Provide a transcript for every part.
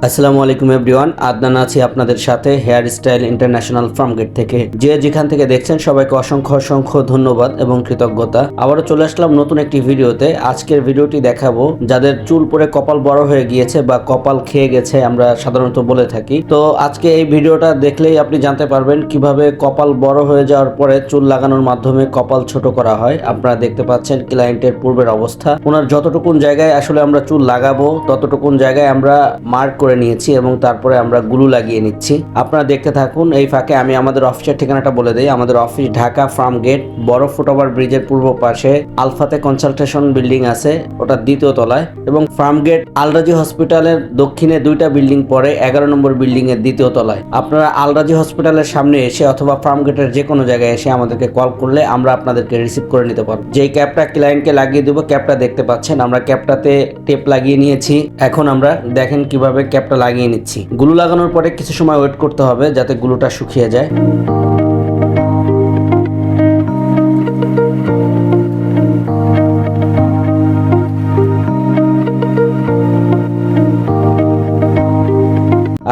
আসসালামু আলাইকুম এভরিওয়ান, আদনান আছি আপনাদের সাথে হেয়ার স্টাইল ইন্টারন্যাশনাল ফার্মগেট থেকে। যে যেখান থেকে দেখছেন সবাইকে অসংখ্য অসংখ্য ধন্যবাদ এবং কৃতজ্ঞতা। আবারও চলে আসলাম নতুন একটি ভিডিওতে। আজকের ভিডিওটি দেখাবো যাদের চুল পরে কপাল বড় হয়ে গিয়েছে বা কপাল খেয়ে গেছে আমরা সাধারণত বলে থাকি। তো আজকে এই ভিডিওটা দেখলেই আপনি জানতে পারবেন কিভাবে কপাল বড় হয়ে যাওয়ার পরে চুল লাগানোর মাধ্যমে কপাল ছোট করা হয়। আপনারা দেখতে পাচ্ছেন ক্লায়েন্টের পূর্বের অবস্থা। ওনার যতটুকুন জায়গায় আসলে আমরা চুল লাগাবো ততটুকুন জায়গায় আমরা মার্ক করে নিয়েছি এবং তারপরে আমরা গ্লু লাগিয়ে নিচ্ছি। আপনারা দেখতে থাকুন। এই ফাঁকে আমি আমাদের অফিসের ঠিকানাটা বলে দিই। আমাদের অফিস ঢাকা ফার্ম গেট, বড় ফুটওভার ব্রিজের পূর্ব পাশে আলফাতে কনসালটেশন বিল্ডিং আছে, ওটা দ্বিতীয় তলায়। এবং ফার্ম গেট আলরাজি হসপিটালের দক্ষিণে দুইটা বিল্ডিং পরে 11 নম্বর বিল্ডিং এর দ্বিতীয় তলায়। আপনারা আলরাজি হসপিটালের সামনে এসে অথবা ফার্ম গেটের যে কোনো জায়গায় এসে আমাদেরকে কল করলে আমরা আপনাদেরকে রিসিভ করে নিতে পারবো। যেই ক্যাপটা ক্লায়েন্টকে লাগিয়ে দেবো, ক্যাপটা দেখতে পাচ্ছেন আমরা ক্যাপটাতে টেপ লাগিয়ে নিয়েছি। এখন আমরা দেখেন কিভাবে ক্যাপটা লাগিয়ে নিচ্ছি। গ্লু লাগানোর পরে কিছু সময় ওয়েট করতে হবে যাতে গ্লুটা শুকিয়ে যায়।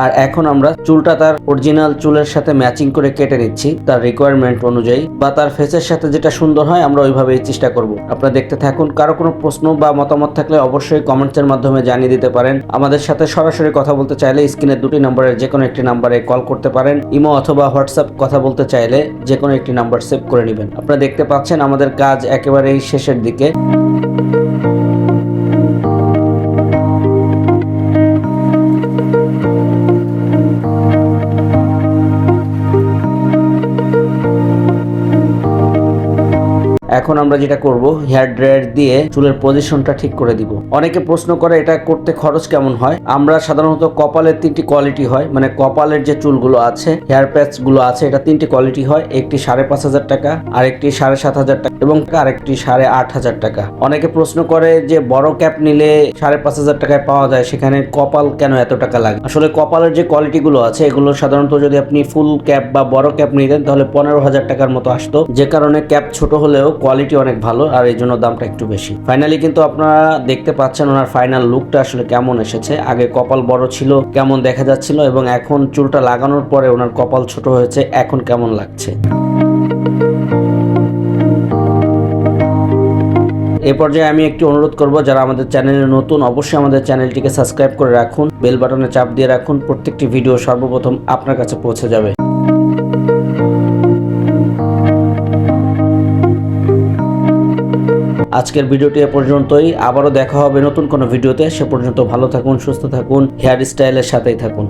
আর এখন আমরা চুলটা তার অরিজিনাল চুলের সাথে ম্যাচিং করে কেটে নিচ্ছি তার রিকোয়ারমেন্ট অনুযায়ী, বা তার ফেসের সাথে যেটা সুন্দর হয় আমরা ওইভাবেই চেষ্টা করব। আপনারা দেখতে থাকুন। কারো কোনো প্রশ্ন বা মতামত থাকলে অবশ্যই কমেন্টসের মাধ্যমে জানিয়ে দিতে পারেন। আমাদের সাথে সরাসরি কথা বলতে চাইলে স্ক্রিনের দুটি নম্বরের যে কোনো একটি নাম্বারে কল করতে পারেন। ইমো অথবা হোয়াটসঅ্যাপ কথা বলতে চাইলে যে কোনো একটি নাম্বার সেভ করে নেবেন। আপনারা দেখতে পাচ্ছেন আমাদের কাজ একেবারেই শেষের দিকে। এখন আমরা যেটা করব, হেয়ার ড্রায়ার দিয়ে চুলের পজিশনটা ঠিক করে দিব। অনেকে প্রশ্ন করে এটা করতে খরচ কেমন হয়। আমরা সাধারণত কপালের তিনটি কোয়ালিটি হয়, মানে কপালের যে চুলগুলো আছে, হেয়ার প্যাচ গুলো আছে, এটা তিনটি কোয়ালিটি হয়। একটি 5,500 টাকা, আরেকটি 7,500 টাকা এবং আরেকটি 8,500 টাকা। অনেকে প্রশ্ন করে যে বড় ক্যাপ নিলে 5,500 টাকায় পাওয়া যায়, সেখানে কপাল কেন এত টাকা লাগে? আসলে কপালের যে কোয়ালিটি গুলো আছে এগুলো সাধারণত যদি আপনি ফুল ক্যাপ বা বড় ক্যাপ নিতেন তাহলে 15,000 টাকার মতো আসতো, যে কারণে ক্যাপ ছোট হলেও কোয়ালিটি অনেক ভালো আর এই জন্য দামটা একটু বেশি। ফাইনালি কিন্তু আপনারা দেখতে পাচ্ছেন ওনার ফাইনাল লুকটা আসলে কেমন এসেছে। আগে কপাল বড় ছিল কেমন দেখা যাচ্ছিল এবং এখন চুলটা লাগানোর পরে ওনার কপাল ছোট হয়েছে, এখন কেমন লাগছে। এ পর্যায়ে আমি একটি অনুরোধ করব, যারা আমাদের চ্যানেলে নতুন অবশ্যই আমাদের চ্যানেলটিকে সাবস্ক্রাইব করে রাখুন, বেল বাটনে চাপ দিয়ে রাখুন, প্রত্যেকটি ভিডিও সর্বপ্রথম আপনার কাছে পৌঁছে যাবে। আজকের ভিডিওটি এ পর্যন্তই। আবারও দেখা হবে নতুন কোনো ভিডিওতে। সে পর্যন্ত ভালো থাকুন, সুস্থ থাকুন, হেয়ার স্টাইলের সাথেই থাকুন।